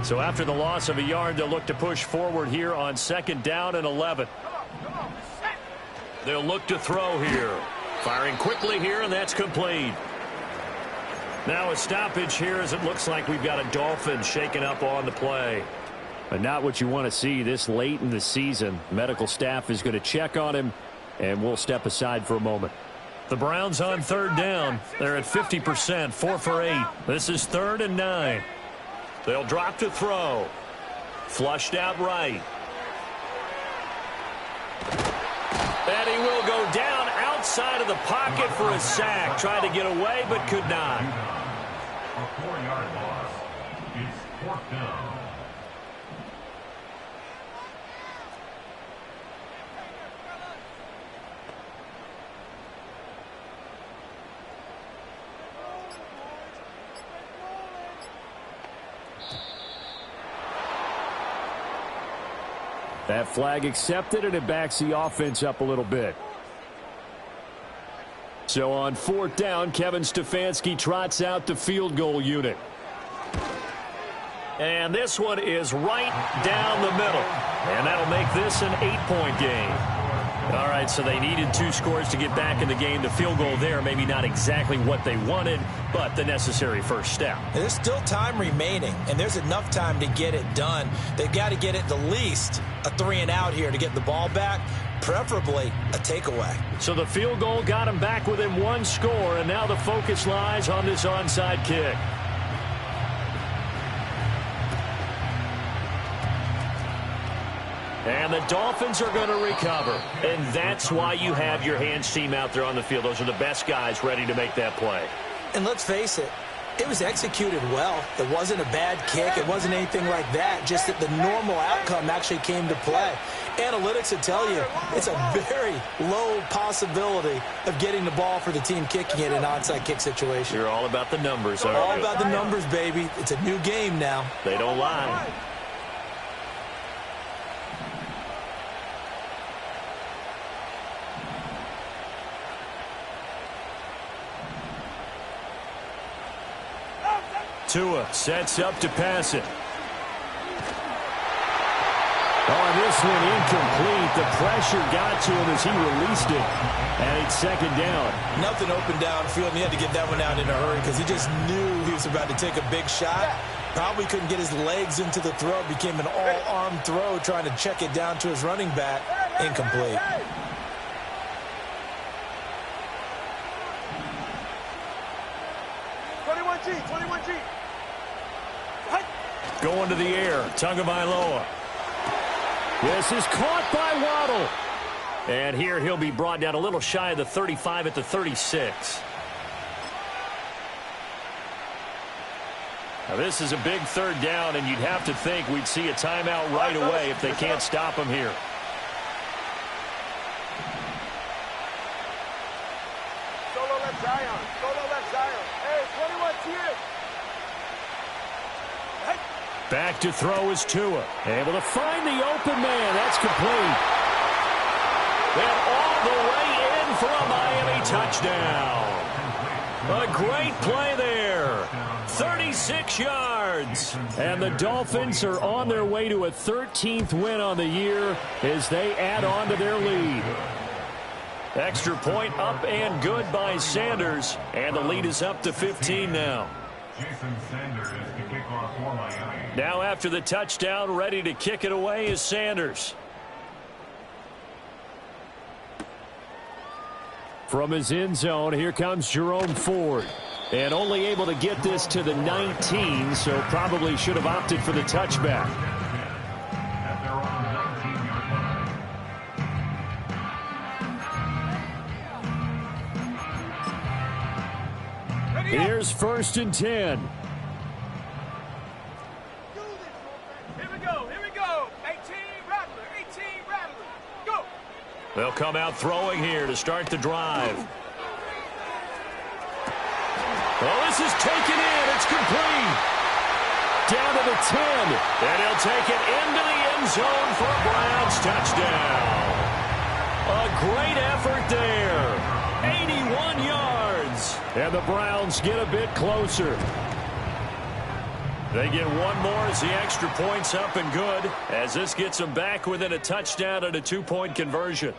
So after the loss of a yard, they'll look to push forward here on 2nd down and 11. Come on, set. They'll look to throw here. Firing quickly here, and that's complete. Now a stoppage here as it looks like we've got a Dolphins shaking up on the play. But not what you want to see this late in the season. Medical staff is going to check on him, and we'll step aside for a moment. The Browns on 3rd down. They're at 50%, 4 for 8. This is 3rd and 9. They'll drop to throw. Flushed out right. And he will go down outside of the pocket for a sack. Tried to get away, but could not. A 4-yard loss. It's 4th down. That flag accepted, and it backs the offense up a little bit. So on 4th down, Kevin Stefanski trots out the field goal unit. And this one is right down the middle. And that'll make this an 8-point game. All right, so they needed 2 scores to get back in the game. The field goal there, maybe not exactly what they wanted, but the necessary first step. There's still time remaining, and there's enough time to get it done. They've got to get at the least a 3-and-out here to get the ball back, preferably a takeaway. So the field goal got them back within 1 score, and now the focus lies on this onside kick. And the Dolphins are going to recover. And that's why you have your hands team out there on the field. Those are the best guys ready to make that play. And let's face it, it was executed well. It wasn't a bad kick. It wasn't anything like that. Just that the normal outcome actually came to play. Analytics will tell you it's a very low possibility of getting the ball for the team kicking it in an onside kick situation. You're all about the numbers, aren't you? All about the numbers, baby. It's a new game now. They don't lie. Tua sets up to pass it. On this one, incomplete. The pressure got to him as he released it. And it's 2nd down. Nothing open downfield, and he had to get that one out in a hurry because he just knew he was about to take a big shot. Probably couldn't get his legs into the throw. Became an all-arm throw trying to check it down to his running back. Incomplete. Going to the air. Tagovailoa. This is caught by Waddle. And here he'll be brought down a little shy of the 35 at the 36. Now this is a big 3rd down, and you'd have to think we'd see a timeout right away if they can't stop him here. Solo left Zion. Solo left Zion. Hey, 21's here. Back to throw is Tua. Able to find the open man. That's complete. And all the way in for a Miami touchdown. A great play there. 36 yards. And the Dolphins are on their way to a 13th win on the year as they add on to their lead. Extra point up and good by Sanders. And the lead is up to 15 now. Jason Sanders to kick off for Miami. Now after the touchdown, ready to kick it away is Sanders. From his end zone, here comes Jerome Ford. And only able to get this to the 19, so probably should have opted for the touchback. At their own 19-yard line. Here's 1st and 10. Here we go. 18 Rattler. 18 Rattler. Go. They'll come out throwing here to start the drive. Oh, this is taken in. It's complete. Down to the 10. And he'll take it into the end zone for a Browns touchdown. A great effort there. 81 yards. And the Browns get a bit closer. They get one more as the extra point's up and good, as this gets them back within a touchdown and a 2-point conversion.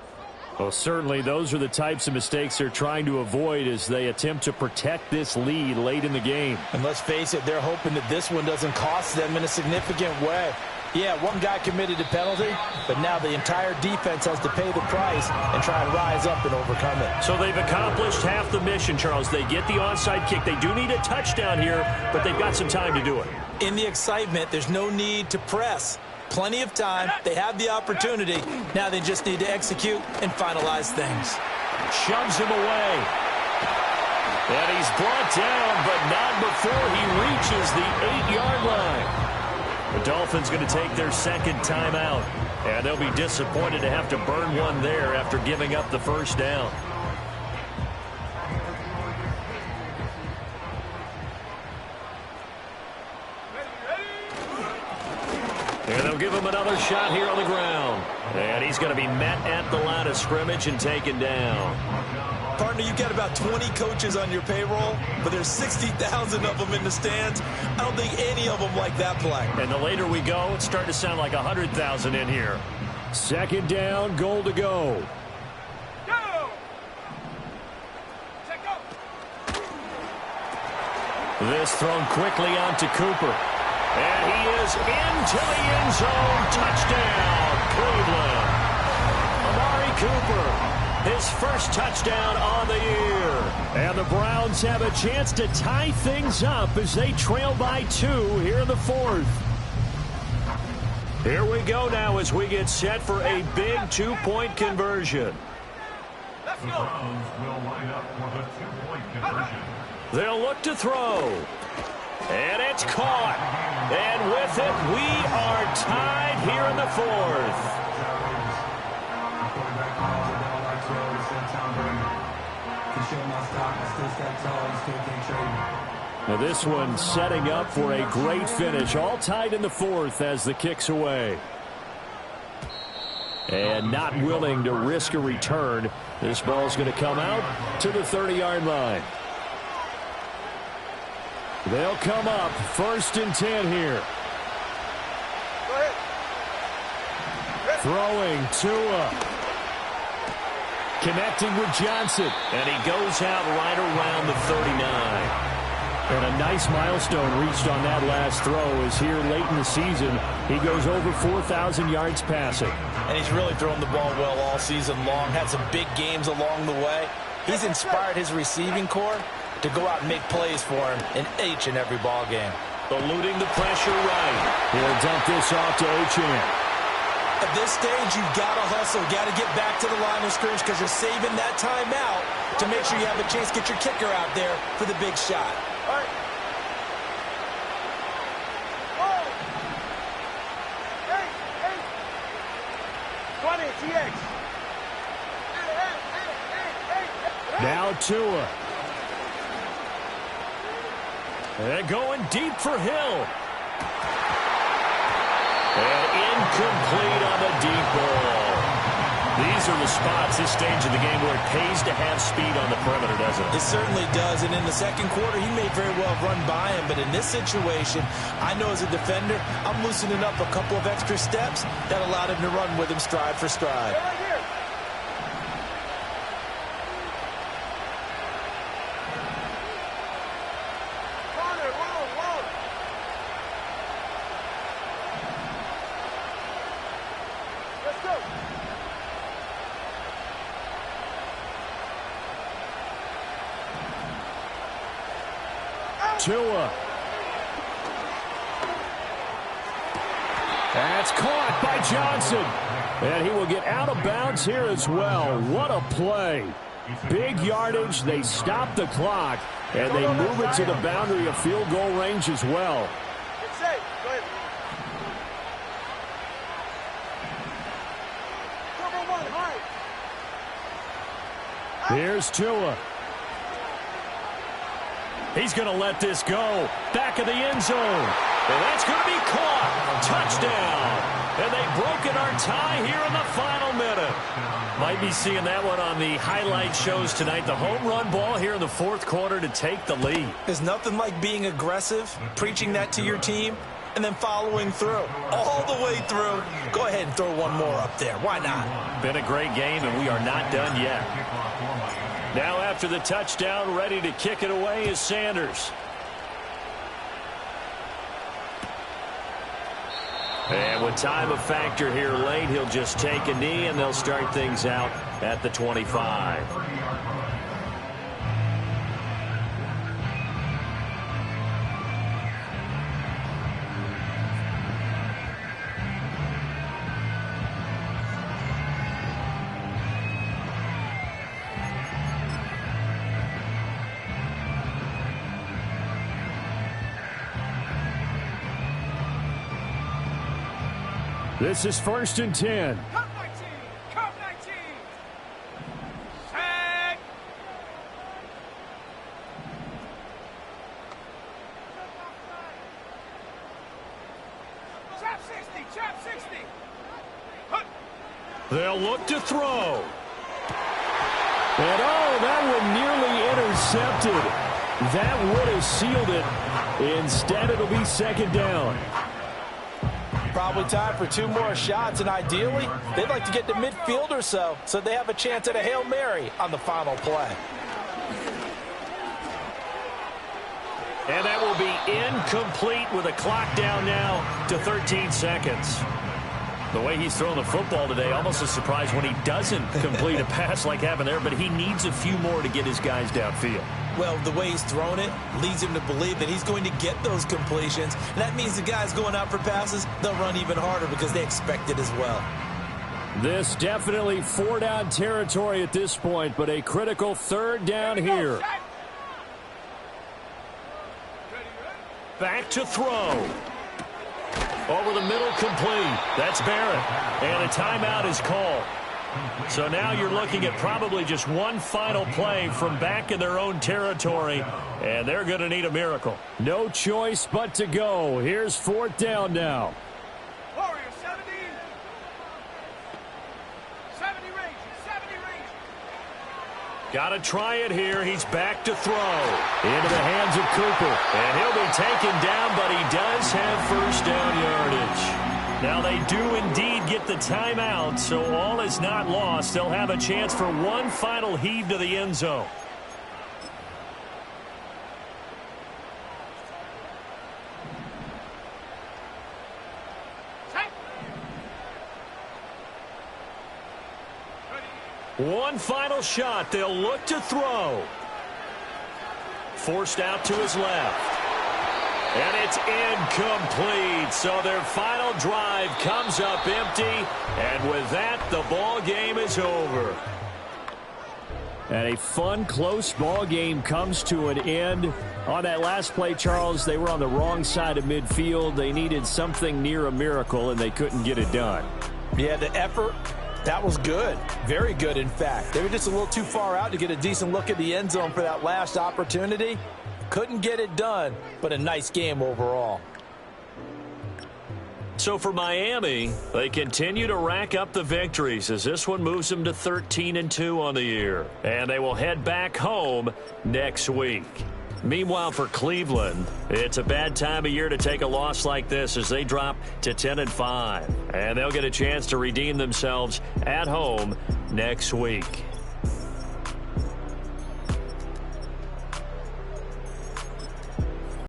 Well, certainly those are the types of mistakes they're trying to avoid as they attempt to protect this lead late in the game. And let's face it, they're hoping that this one doesn't cost them in a significant way. Yeah, one guy committed a penalty, but now the entire defense has to pay the price and try and rise up and overcome it. So they've accomplished half the mission, Charles. They get the onside kick. They do need a touchdown here, but they've got some time to do it. In the excitement, there's no need to press. Plenty of time. They have the opportunity. Now they just need to execute and finalize things. Shoves him away. And he's brought down, but not before he reaches the 8-yard line. The Dolphins going to take their 2nd timeout, and they'll be disappointed to have to burn one there after giving up the 1st down. And they'll give him another shot here on the ground. And he's going to be met at the line of scrimmage and taken down. Partner, you've got about 20 coaches on your payroll, but there's 60,000 of them in the stands. I don't think any of them like that play. And the later we go, it's starting to sound like 100,000 in here. Second down, goal to go. This thrown quickly onto Cooper. And he is into the end zone. Touchdown, Cleveland. Amari Cooper, his first touchdown on the year. And the Browns have a chance to tie things up as they trail by 2 here in the 4th. Here we go now as we get set for a big 2-point conversion. The Browns will line up for the 2-point conversion. They'll look to throw. And it's caught. And with it, we are tied here in the 4th. Now this one setting up for a great finish. All tied in the 4th as the kick's away. And not willing to risk a return. This ball's going to come out to the 30-yard line. They'll come up 1st and 10 here. Throwing Tua. Connecting with Johnson. And he goes out right around the 39. And a nice milestone reached on that last throw as here late in the season he goes over 4,000 yards passing. And he's really thrown the ball well all season long. Had some big games along the way. He's inspired his receiving corps to go out and make plays for him in each and every ball game. Eluding the pressure right. He'll dump this off to Achane. At this stage, you've got to hustle. Got to get back to the line of scrimmage because you're saving that timeout to make sure you have a chance to get your kicker out there for the big shot. All right. Whoa! 20, TX. Now Tua. And going deep for Hill. And incomplete on the deep ball. These are the spots, this stage of the game, where it pays to have speed on the perimeter, doesn't it? It certainly does. And in the second quarter, he may very well run by him. But in this situation, I know as a defender, I'm loosening up a couple of extra steps that allowed him to run with him stride for stride. Right here. Tua. That's caught by Johnson. And he will get out of bounds here as well. What a play. Big yardage. They stop the clock. And they move it to the boundary of field goal range as well. It's safe. Go ahead. Cover one, high. Here's Tua. He's going to let this go. Back of the end zone. And that's going to be caught. Touchdown. And they've broken our tie here in the final minute. Might be seeing that one on the highlight shows tonight. The home run ball here in the 4th quarter to take the lead. There's nothing like being aggressive, preaching that to your team, and then following through. All the way through. Go ahead and throw one more up there. Why not? Been a great game, and we are not done yet. Now after the touchdown, ready to kick it away is Sanders. And with time a factor here late, he'll just take a knee, and they'll start things out at the 25. This is 1st and 10. Come 19. Come 19. Set. Chop 60. Chop. They'll look to throw. And oh, that one nearly intercepted. That would have sealed it. Instead, it'll be second down. Probably time for 2 more shots, and ideally, they'd like to get to midfield or so they have a chance at a Hail Mary on the final play. And that will be incomplete with a clock down now to 13 seconds. The way he's throwing the football today, almost a surprise when he doesn't complete a pass like happened there, but he needs a few more to get his guys downfield. Well, the way he's thrown it leads him to believe that he's going to get those completions. And that means the guys going out for passes, they'll run even harder because they expect it as well. This definitely 4-down territory at this point, but a critical 3rd down here. Back to throw. Over the middle, complete. That's Barrett. And a timeout is called. So now you're looking at probably just one final play from back in their own territory, and they're going to need a miracle. No choice but to go. Here's 4th down now. Warrior, 70. 70 range. 70 range. Got to try it here. He's back to throw. Into the hands of Cooper. And he'll be taken down, but he does have first down yardage. Now they do indeed get the timeout, so all is not lost. They'll have a chance for one final heave to the end zone. One final shot. They'll look to throw. Forced out to his left. And it's incomplete. So their final drive comes up empty. And with that, the ball game is over. And a fun, close ball game comes to an end. On that last play, Charles, they were on the wrong side of midfield. They needed something near a miracle, and they couldn't get it done. Yeah, the effort, that was good. Very good, in fact. They were just a little too far out to get a decent look at the end zone for that last opportunity. Couldn't get it done, but a nice game overall. So for Miami, they continue to rack up the victories as this one moves them to 13-2 on the year. And they will head back home next week. Meanwhile, for Cleveland, it's a bad time of year to take a loss like this as they drop to 10-5. And they'll get a chance to redeem themselves at home next week.